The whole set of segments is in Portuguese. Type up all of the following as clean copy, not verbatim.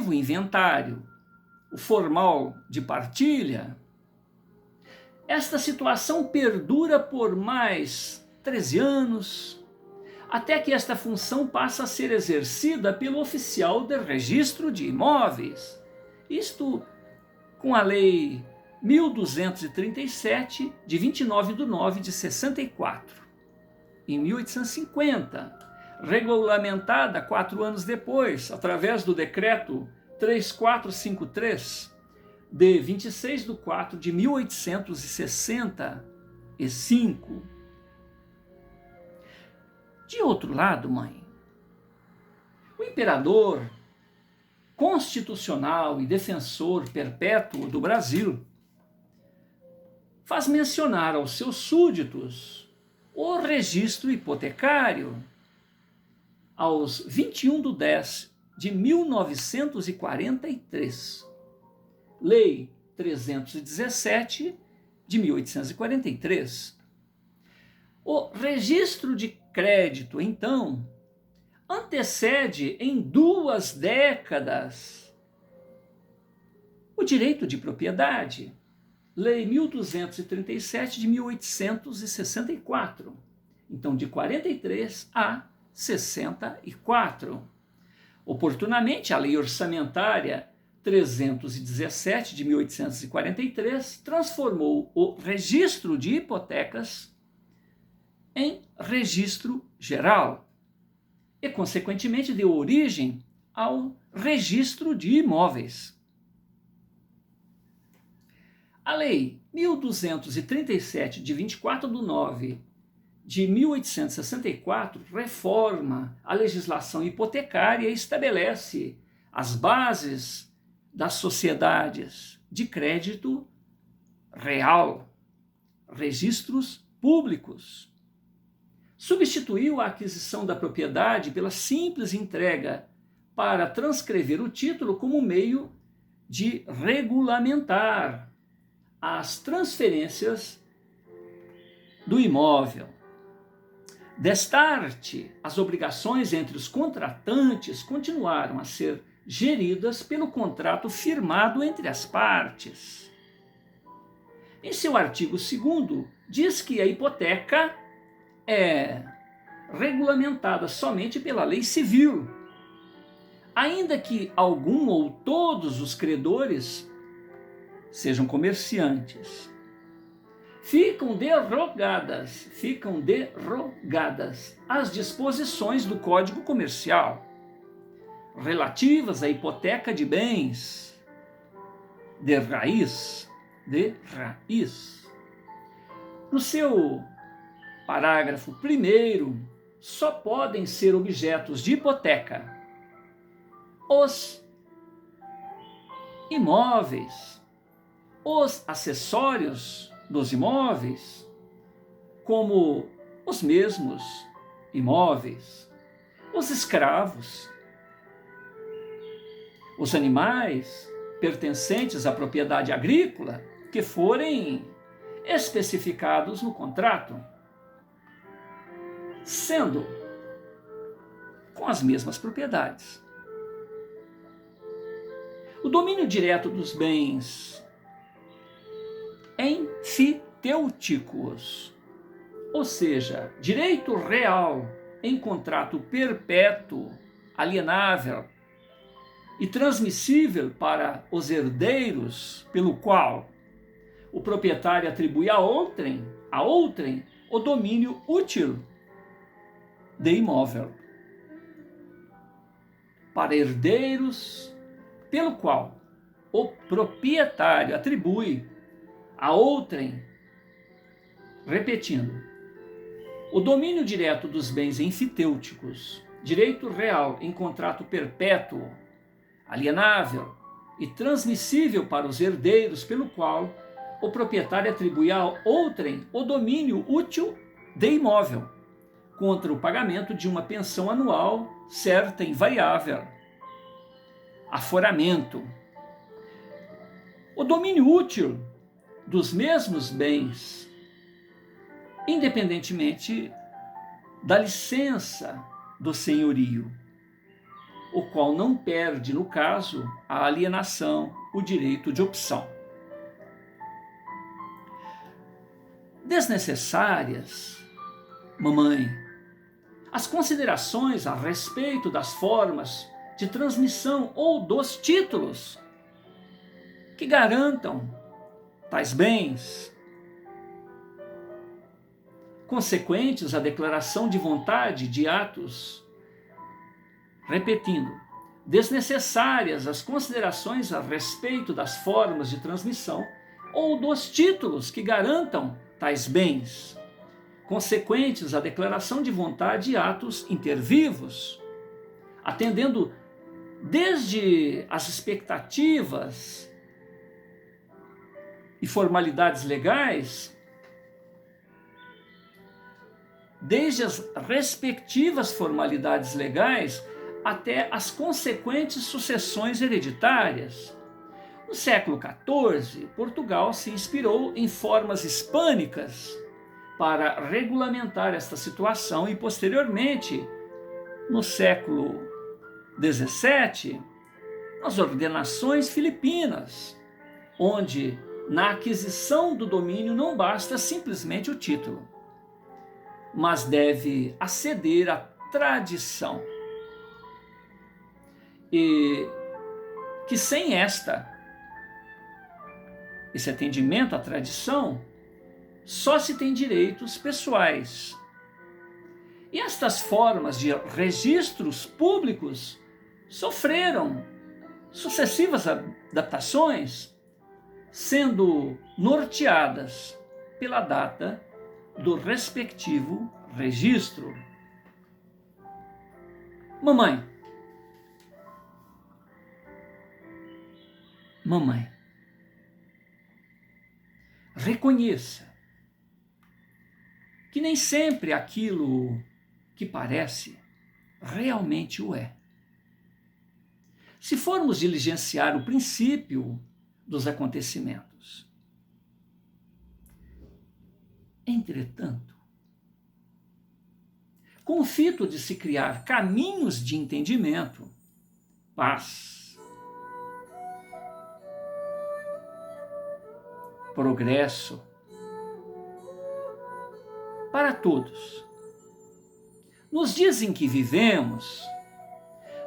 efetivo inventário, o formal de partilha, esta situação perdura por mais 13 anos, até que esta função passa a ser exercida pelo oficial de registro de imóveis. Isto com a Lei 1237, de 29/9/64. Em 1850, regulamentada 4 anos depois, através do Decreto 3453, de 26/4/1865. De outro lado, mãe, o imperador constitucional e defensor perpétuo do Brasil faz mencionar aos seus súditos o registro hipotecário aos 21/10/1943, Lei 317 de 1843. O registro de crédito, então, antecede em 2 décadas o direito de propriedade, Lei 1237 de 1864. Então, de 43 a 64. Oportunamente, a Lei Orçamentária 317 de 1843 transformou o registro de hipotecas em registro geral e, consequentemente, deu origem ao registro de imóveis. A Lei 1237, de 24/9/1864, reforma a legislação hipotecária e estabelece as bases das sociedades de crédito real, registros públicos. Substituiu a aquisição da propriedade pela simples entrega para transcrever o título como meio de regulamentar as transferências do imóvel. Destarte, as obrigações entre os contratantes continuaram a ser geridas pelo contrato firmado entre as partes. Em seu artigo 2º, diz que a hipoteca é regulamentada somente pela lei civil, ainda que algum ou todos os credores sejam comerciantes. Ficam derrogadas as disposições do Código Comercial relativas à hipoteca de bens de raiz. No seu parágrafo 1º, só podem ser objetos de hipoteca os imóveis, os acessórios dos imóveis, como os mesmos imóveis, os escravos, os animais pertencentes à propriedade agrícola que forem especificados no contrato, sendo com as mesmas propriedades. O domínio direto dos bens enfitêuticos, ou seja, direito real em contrato perpétuo, alienável e transmissível para os herdeiros, pelo qual o proprietário atribui a outrem o domínio útil de imóvel. Para herdeiros, pelo qual o proprietário atribui a outrem, repetindo, o domínio direto dos bens enfitêuticos, direito real em contrato perpétuo, alienável e transmissível para os herdeiros, pelo qual o proprietário atribui a outrem o domínio útil de imóvel, contra o pagamento de uma pensão anual certa e variável. Aforamento. O domínio útil dos mesmos bens, independentemente da licença do senhorio. o qual não perde, no caso, a alienação, o direito de opção. Desnecessárias, mamãe, as considerações a respeito das formas de transmissão ou dos títulos que garantam tais bens, consequentes à declaração de vontade de atos, repetindo, desnecessárias as considerações a respeito das formas de transmissão ou dos títulos que garantam tais bens, consequentes à declaração de vontade de atos intervivos, atendendo desde as expectativas e formalidades legais, desde as respectivas formalidades legais até as consequentes sucessões hereditárias. No século XIV, Portugal se inspirou em formas hispânicas para regulamentar esta situação e, posteriormente, no século XVII, nas ordenações filipinas, onde na aquisição do domínio não basta simplesmente o título, mas deve aceder à tradição. E que sem esse atendimento à tradição, só se tem direitos pessoais. E estas formas de registros públicos sofreram sucessivas adaptações, sendo norteadas pela data do respectivo registro. Mamãe, reconheça que nem sempre aquilo que parece realmente o é. Se formos diligenciar o princípio dos acontecimentos. Entretanto, com o fito de se criar caminhos de entendimento, paz, progresso para todos. Nos dias em que vivemos,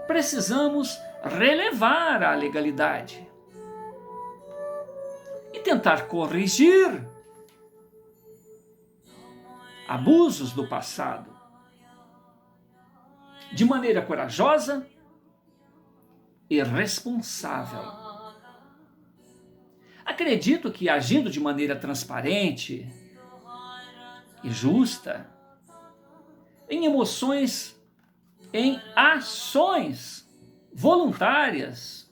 precisamos relevar a legalidade e tentar corrigir abusos do passado de maneira corajosa e responsável. Acredito que, agindo de maneira transparente e justa, em emoções, em ações voluntárias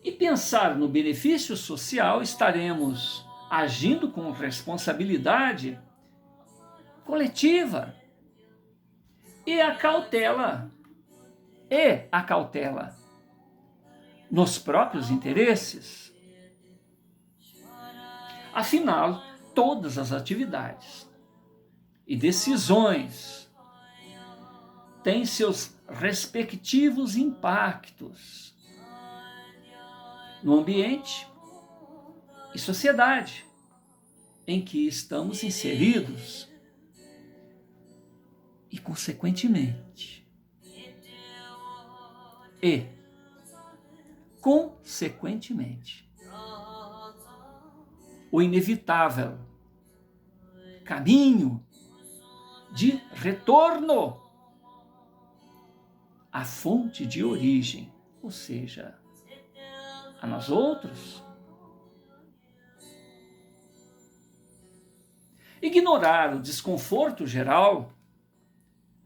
e pensar no benefício social, estaremos agindo com responsabilidade coletiva e a cautela nos próprios interesses. Afinal, todas as atividades e decisões têm seus respectivos impactos no ambiente e sociedade em que estamos inseridos e, consequentemente, o inevitável caminho de retorno à fonte de origem, ou seja, a nós outros. Ignorar o desconforto geral,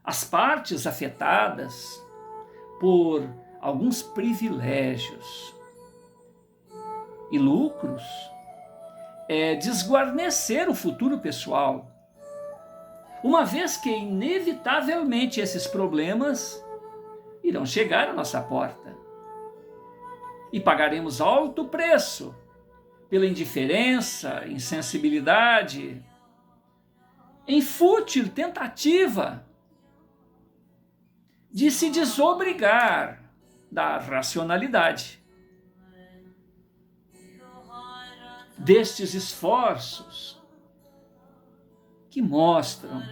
as partes afetadas por alguns privilégios e lucros, é desguarnecer o futuro pessoal, uma vez que inevitavelmente esses problemas irão chegar à nossa porta e pagaremos alto preço pela indiferença, insensibilidade, em fútil tentativa de se desobrigar da racionalidade. Destes esforços que mostram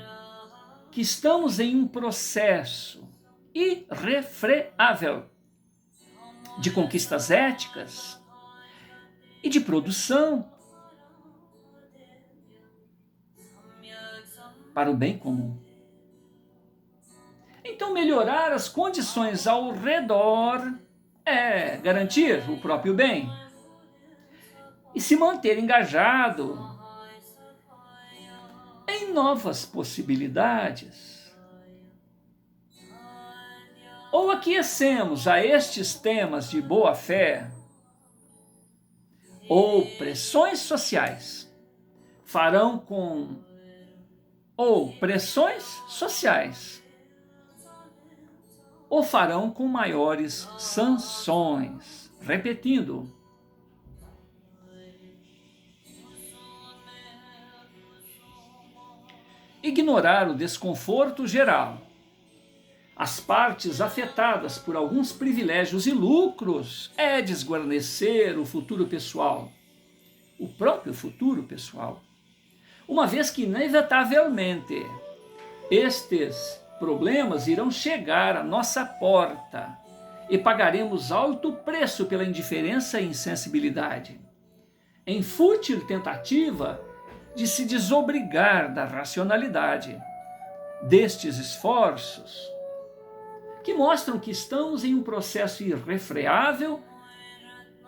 que estamos em um processo irrefreável de conquistas éticas e de produção para o bem comum. Então, melhorar as condições ao redor é garantir o próprio bem e se manter engajado em novas possibilidades. Ou aquecemos a estes temas de boa-fé, ou pressões sociais farão com... ou pressões sociais o farão com maiores sanções. Repetindo, ignorar o desconforto geral, as partes afetadas por alguns privilégios e lucros, é desguarnecer o futuro pessoal, o próprio futuro pessoal, uma vez que inevitavelmente estes problemas irão chegar à nossa porta e pagaremos alto preço pela indiferença e insensibilidade, em fútil tentativa de se desobrigar da racionalidade. Destes esforços, que mostram que estamos em um processo irrefreável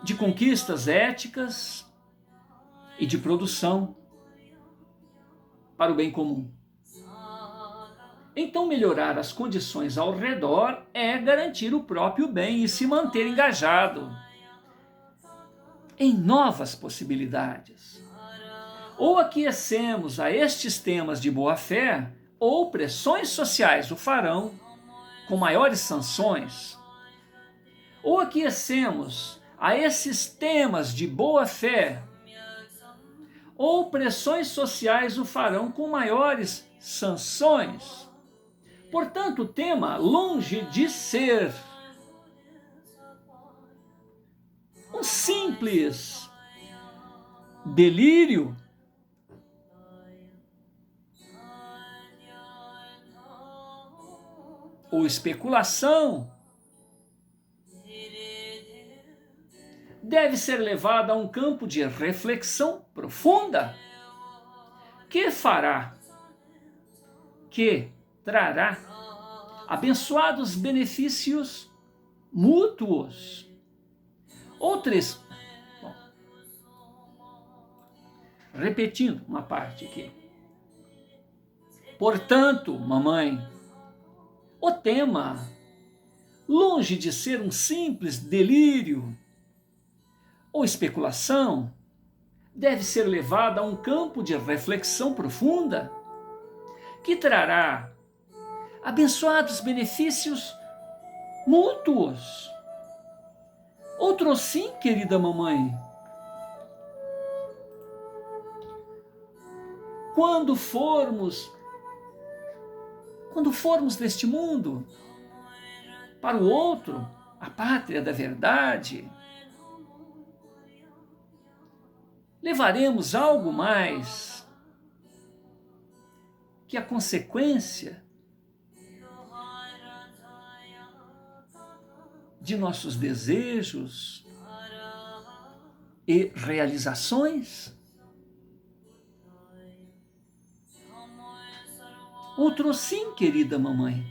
de conquistas éticas e de produção para o bem comum. Então, melhorar as condições ao redor é garantir o próprio bem e se manter engajado em novas possibilidades. Ou aquecemos a estes temas de boa-fé, ou pressões sociais o farão com maiores sanções. Ou aquecemos a esses temas de boa-fé, ou pressões sociais o farão com maiores sanções. Portanto, o tema, longe de ser um simples delírio, ou especulação, deve ser levado a um campo de reflexão profunda que trará abençoados benefícios mútuos. Repetindo uma parte aqui. Portanto, mamãe, o tema, longe de ser um simples delírio ou especulação, deve ser levado a um campo de reflexão profunda que trará abençoados benefícios mútuos. Outro sim, querida mamãe. Quando formos deste mundo para o outro, a pátria da verdade, levaremos algo mais que a consequência de nossos desejos e realizações? Outro sim, querida mamãe.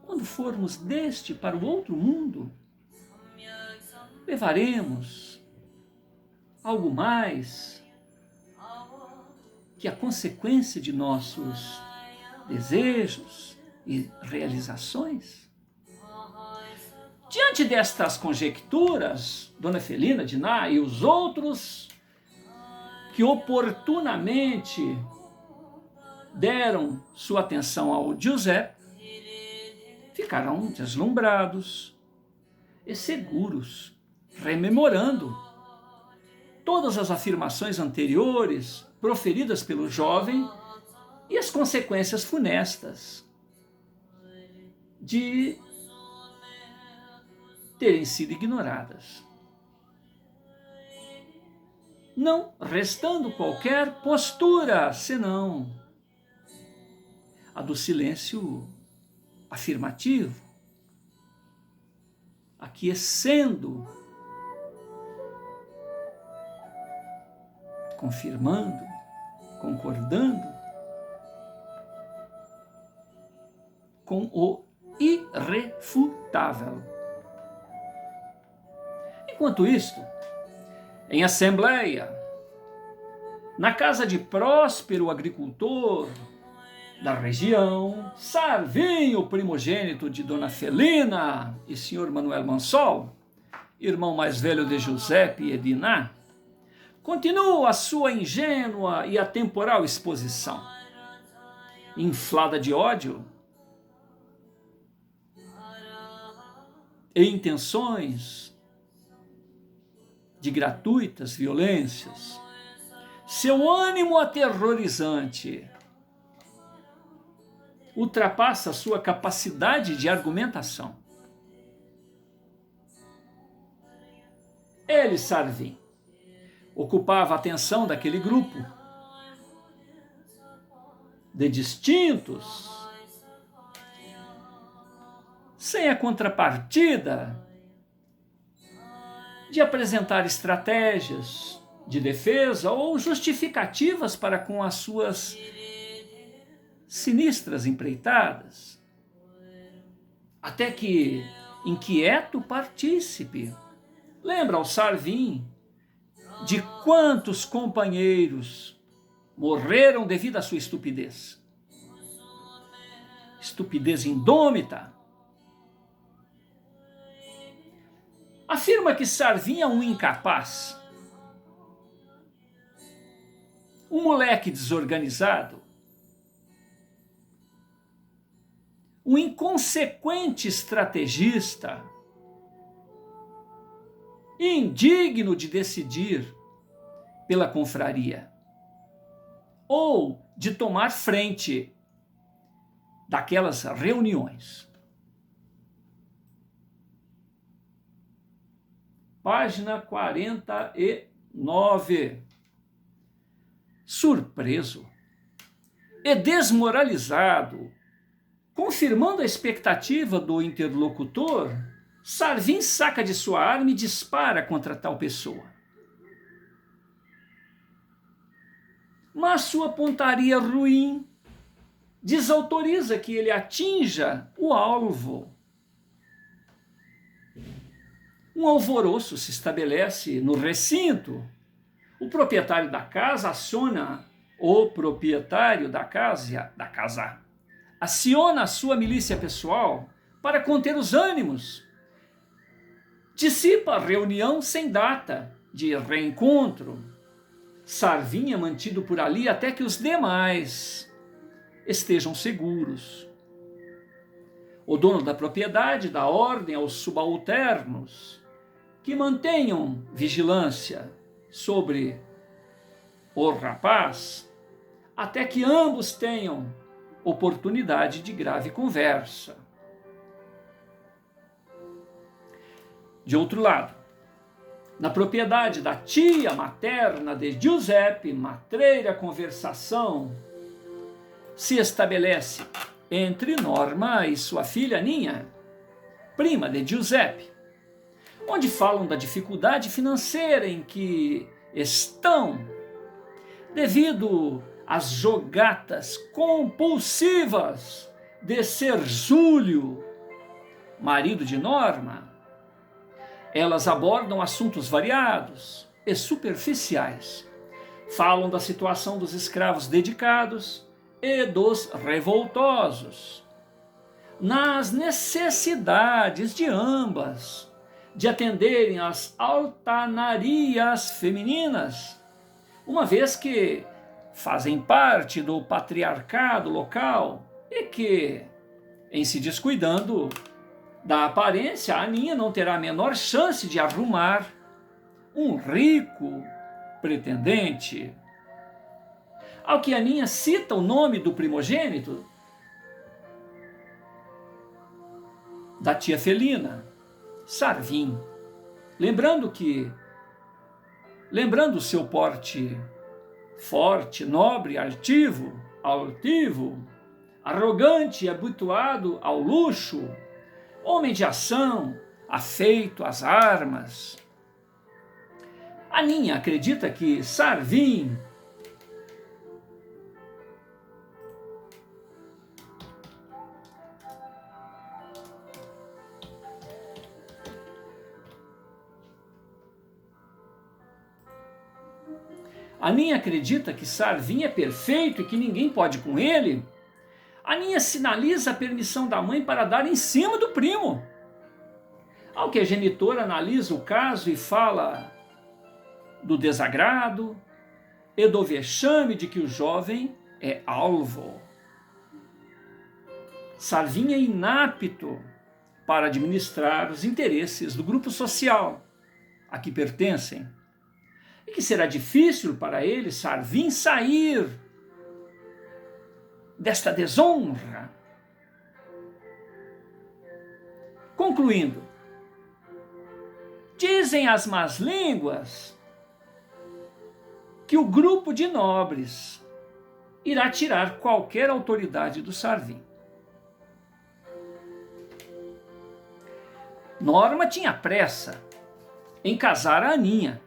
Quando formos deste para o outro mundo, levaremos algo mais que a consequência de nossos desejos e realizações? Diante destas conjecturas, Dona Felina, Diná e os outros que oportunamente deram sua atenção ao Giuseppe, ficarão deslumbrados e seguros, rememorando todas as afirmações anteriores proferidas pelo jovem e as consequências funestas de terem sido ignoradas, não restando qualquer postura senão a do silêncio afirmativo, aquecendo, confirmando, concordando com o irrefutável. Enquanto isto, em assembleia, na casa de próspero agricultor da região, Sarvinho, primogênito de Dona Felina e senhor Manuel Mansol, irmão mais velho de Giuseppe e Diná, continua a sua ingênua e atemporal exposição, inflada de ódio e intenções de gratuitas violências. Seu ânimo aterrorizante ultrapassa sua capacidade de argumentação. Ele, Sarvin, ocupava a atenção daquele grupo de distintos, sem a contrapartida de apresentar estratégias de defesa ou justificativas para com as suas sinistras empreitadas, até que, inquieto partícipe, lembra ao Sarvin de quantos companheiros morreram devido à sua estupidez. Estupidez indômita. Afirma que Sarvin é um incapaz, um moleque desorganizado, um inconsequente estrategista, indigno de decidir pela confraria ou de tomar frente daquelas reuniões. Página 49. Surpreso e desmoralizado, confirmando a expectativa do interlocutor, Sarvin saca de sua arma e dispara contra tal pessoa. Mas sua pontaria ruim desautoriza que ele atinja o alvo. Um alvoroço se estabelece no recinto. O proprietário da casa aciona aciona a sua milícia pessoal para conter os ânimos. Dissipa a reunião sem data de reencontro. Sarvin é mantido por ali até que os demais estejam seguros. O dono da propriedade dá ordem aos subalternos que mantenham vigilância sobre o rapaz até que ambos tenham oportunidade de grave conversa. De outro lado, na propriedade da tia materna de Giuseppe, matreira conversação se estabelece entre Norma e sua filha Ninha, prima de Giuseppe, onde falam da dificuldade financeira em que estão devido às jogatas compulsivas de Serzúlio, marido de Norma. Elas abordam assuntos variados e superficiais. Falam da situação dos escravos dedicados e dos revoltosos, nas necessidades de ambas de atenderem às altanarias femininas, uma vez que fazem parte do patriarcado local e que, em se descuidando da aparência, a Ninha não terá a menor chance de arrumar um rico pretendente. Ao que a Ninha cita o nome do primogênito da tia Felina, Sarvim, lembrando o seu porte forte, nobre, altivo, arrogante e habituado ao luxo, homem de ação, afeito às armas. Aninha acredita que Sarvim é perfeito e que ninguém pode com ele. Aninha sinaliza a permissão da mãe para dar em cima do primo. Ao que a genitora analisa o caso e fala do desagrado e do vexame de que o jovem é alvo. Sarvim é inapto para administrar os interesses do grupo social a que pertencem, e que será difícil para ele, Sarvim, sair desta desonra. Concluindo, dizem as más línguas que o grupo de nobres irá tirar qualquer autoridade do Sarvim. Norma tinha pressa em casar a Aninha,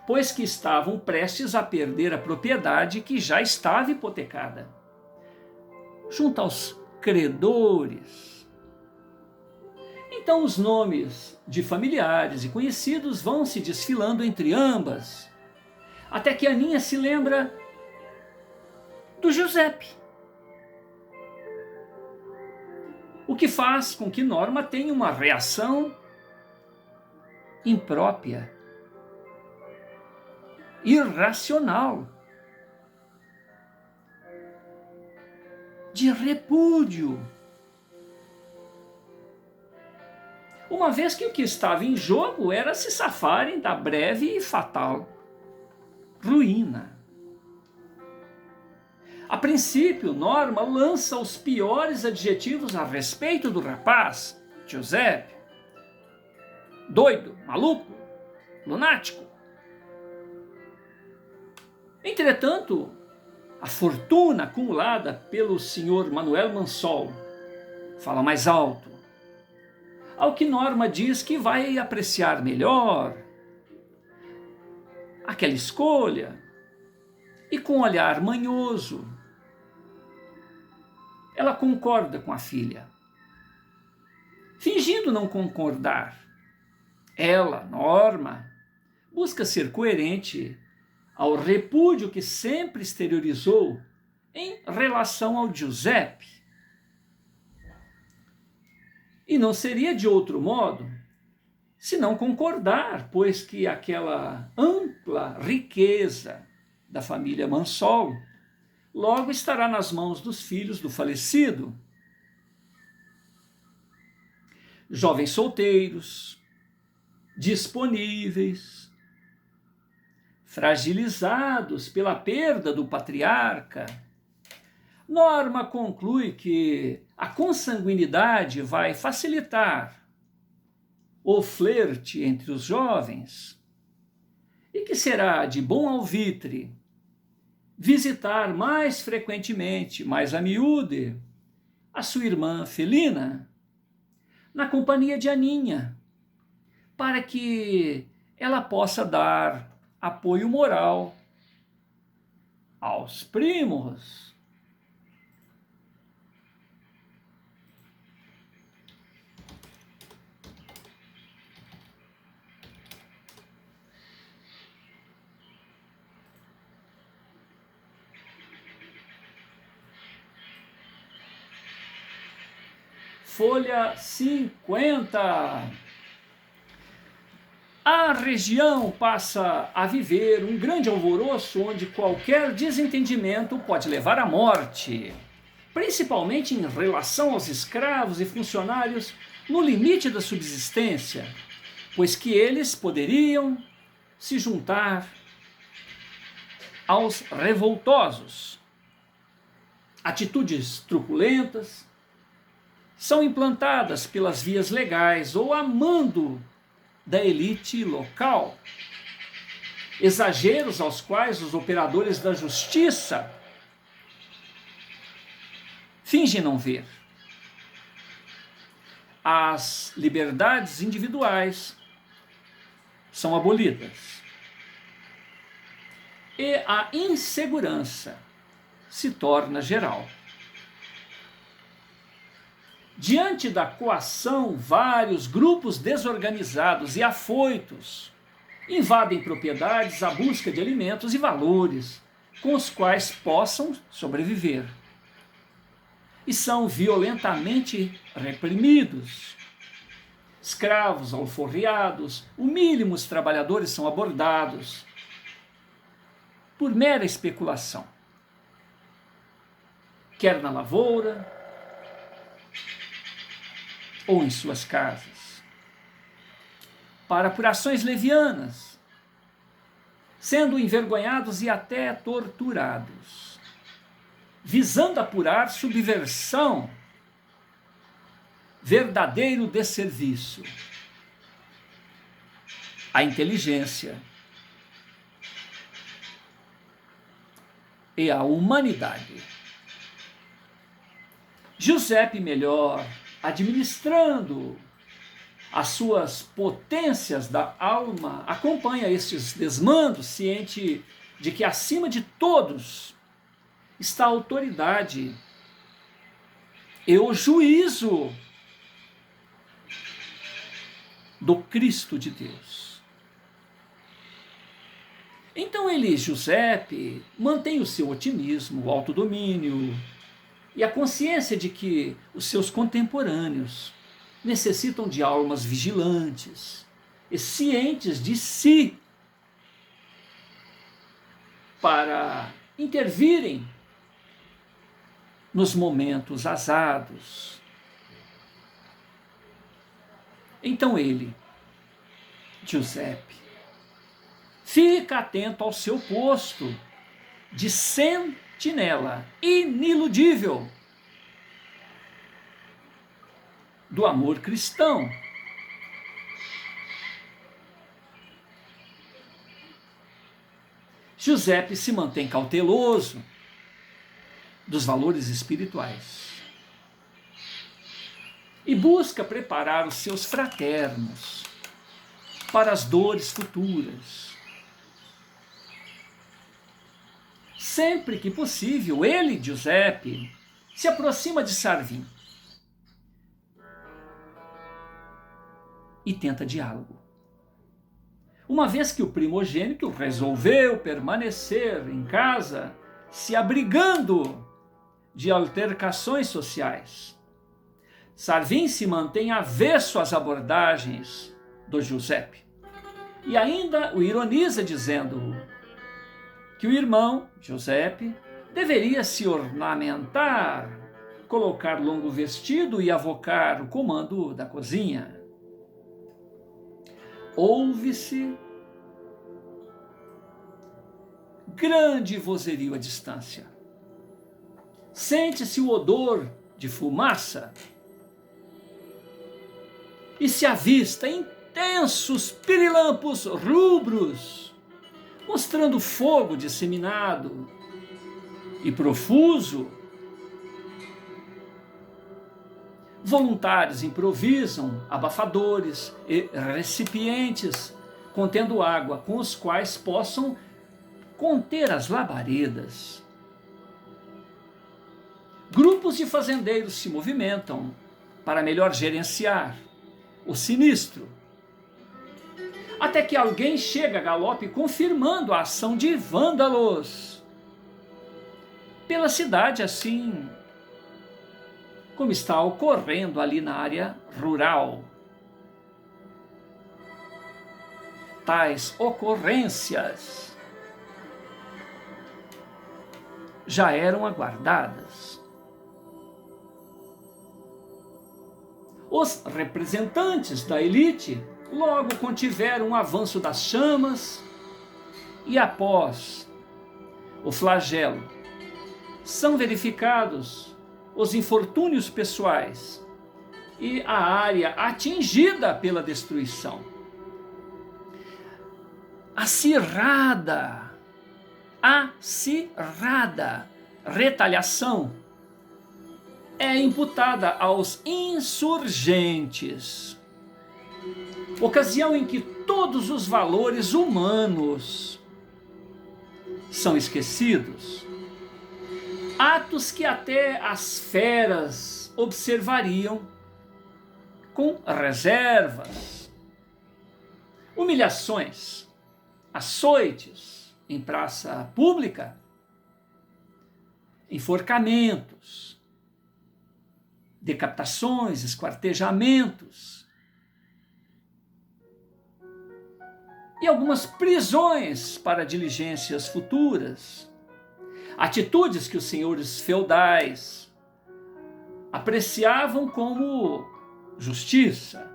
pois que estavam prestes a perder a propriedade que já estava hipotecada, junto aos credores. Então os nomes de familiares e conhecidos vão se desfilando entre ambas, até que Aninha se lembra do Giuseppe, o que faz com que Norma tenha uma reação imprópria, irracional, de repúdio, uma vez que o que estava em jogo era se safarem da breve e fatal ruína. A princípio, Norma lança os piores adjetivos a respeito do rapaz, Giuseppe: doido, maluco, lunático. Entretanto, a fortuna acumulada pelo senhor Manuel Mansol fala mais alto, ao que Norma diz que vai apreciar melhor aquela escolha, e com um olhar manhoso, ela concorda com a filha. Fingindo não concordar, ela, Norma, busca ser coerente ao repúdio que sempre exteriorizou em relação ao Giuseppe. E não seria de outro modo se não concordar, pois que aquela ampla riqueza da família Mansol logo estará nas mãos dos filhos do falecido. Jovens solteiros, disponíveis, fragilizados pela perda do patriarca, Norma conclui que a consanguinidade vai facilitar o flerte entre os jovens e que será de bom alvitre visitar mais frequentemente, mais a miúde, a sua irmã Felina, na companhia de Aninha, para que ela possa dar apoio moral aos primos. Folha 50. A região passa a viver um grande alvoroço onde qualquer desentendimento pode levar à morte, principalmente em relação aos escravos e funcionários no limite da subsistência, pois que eles poderiam se juntar aos revoltosos. Atitudes truculentas são implantadas pelas vias legais ou a mando da elite local. Exageros aos quais os operadores da justiça fingem não ver. As liberdades individuais são abolidas. E a insegurança se torna geral. Diante da coação, vários grupos desorganizados e afoitos invadem propriedades à busca de alimentos e valores com os quais possam sobreviver. E são violentamente reprimidos. Escravos alforriados, humilham os trabalhadores são abordados por mera especulação. Quer na lavoura ou em suas casas. Para apurações levianas, sendo envergonhados e até torturados, visando apurar subversão, verdadeiro desserviço à inteligência e à humanidade. Giuseppe melhor, administrando as suas potências da alma, acompanha estes desmandos, ciente de que acima de todos está a autoridade e o juízo do Cristo de Deus. Então ele, Giuseppe, mantém o seu otimismo, o autodomínio e a consciência de que os seus contemporâneos necessitam de almas vigilantes e cientes de si para intervirem nos momentos azados. Então ele, Giuseppe, fica atento ao seu posto de sentinela iniludível do amor cristão. Giuseppe se mantém cauteloso dos valores espirituais e busca preparar os seus fraternos para as dores futuras. Sempre que possível, ele, Giuseppe, se aproxima de Sarvin e tenta diálogo. Uma vez que o primogênito resolveu permanecer em casa, se abrigando de altercações sociais, Sarvin se mantém avesso às abordagens do Giuseppe e ainda o ironiza dizendo que o irmão, Giuseppe, deveria se ornamentar, colocar longo vestido e avocar o comando da cozinha. Ouve-se grande vozerio à distância. Sente-se o odor de fumaça e se avista intensos pirilampos rubros, mostrando fogo disseminado e profuso. Voluntários improvisam abafadores e recipientes contendo água com os quais possam conter as labaredas. Grupos de fazendeiros se movimentam para melhor gerenciar o sinistro. Até que alguém chega a galope confirmando a ação de vândalos pela cidade, assim como está ocorrendo ali na área rural. Tais ocorrências já eram aguardadas. Os representantes da elite logo contiveram o avanço das chamas e, após o flagelo, são verificados os infortúnios pessoais e a área atingida pela destruição. Acirrada retaliação é imputada aos insurgentes, ocasião em que todos os valores humanos são esquecidos, atos que até as feras observariam com reservas, humilhações, açoites em praça pública, enforcamentos, decapitações, esquartejamentos e algumas prisões para diligências futuras, atitudes que os senhores feudais apreciavam como justiça,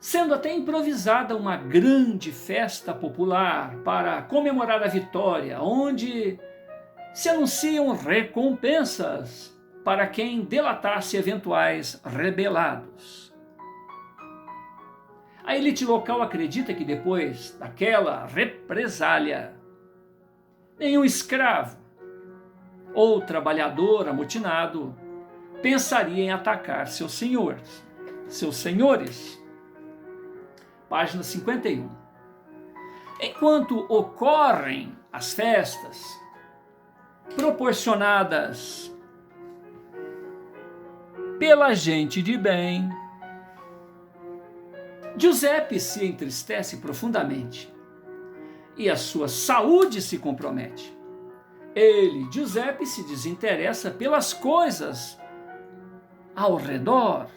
sendo até improvisada uma grande festa popular para comemorar a vitória, onde se anunciam recompensas para quem delatasse eventuais rebelados. A elite local acredita que depois daquela represália, nenhum escravo ou trabalhador amotinado pensaria em atacar seus senhores. Página 51. Enquanto ocorrem as festas, proporcionadas pela gente de bem, Giuseppe se entristece profundamente e a sua saúde se compromete. Ele, Giuseppe, se desinteressa pelas coisas ao redor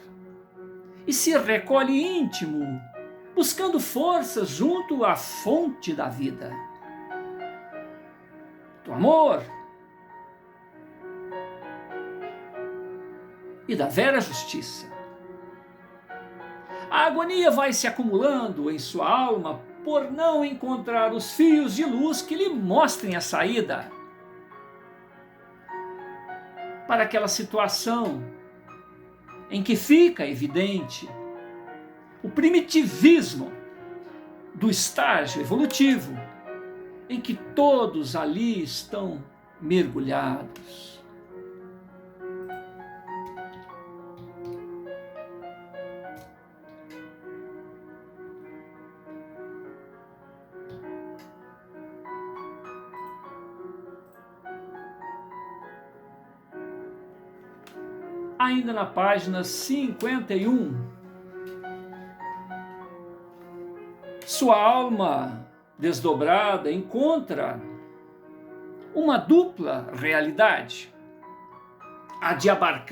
e se recolhe íntimo, buscando forças junto à fonte da vida, do amor e da vera justiça. A agonia vai se acumulando em sua alma por não encontrar os fios de luz que lhe mostrem a saída para aquela situação em que fica evidente o primitivismo do estágio evolutivo em que todos ali estão mergulhados. Ainda na página 51, sua alma desdobrada encontra uma dupla realidade: a de abarcar